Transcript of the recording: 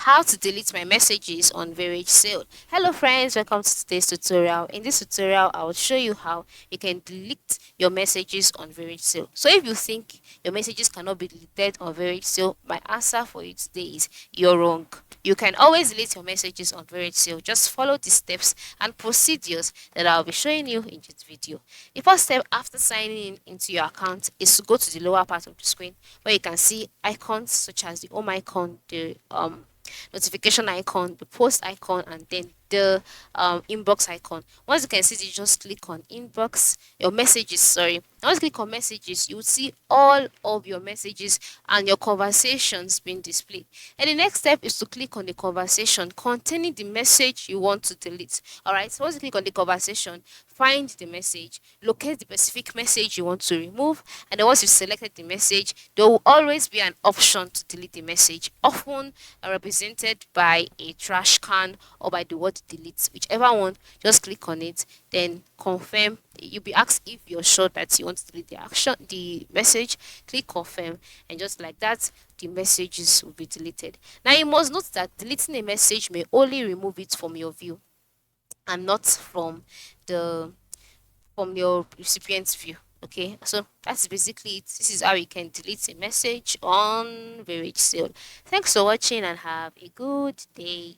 how to delete my messages on Varage sale. Hello friends, welcome to today's tutorial. In this tutorial, I will show you how you can delete your messages on Varage sale. So if you think your messages cannot be deleted on Varage sale, my answer for you today is you're wrong. You can always delete your messages on Varage sale. Just follow the steps and procedures that I'll be showing you in this video. The first step after signing in into your account is to go to the lower part of the screen where you can see icons such as the home icon, the notification icon, the post icon, and then the inbox icon. Once you can see it, you just click on inbox, your messages, sorry. Once you click on messages, you will see all of your messages and your conversations being displayed. And the next step is to click on the conversation containing the message you want to delete. Alright, so once you click on the conversation, find the message, locate the specific message you want to remove, and then once you've selected the message, there will always be an option to delete the message, often represented by a trash can or by the word delete, whichever one. Just click on it, then confirm. You'll be asked if you're sure that you want to delete the message. Click confirm, and just like that, the messages will be deleted. Now you must note that deleting a message may only remove it from your view and not the from your recipient's view. Okay, so that's basically it. This is how you can delete a message on Varage sale. Thanks for watching and have a good day.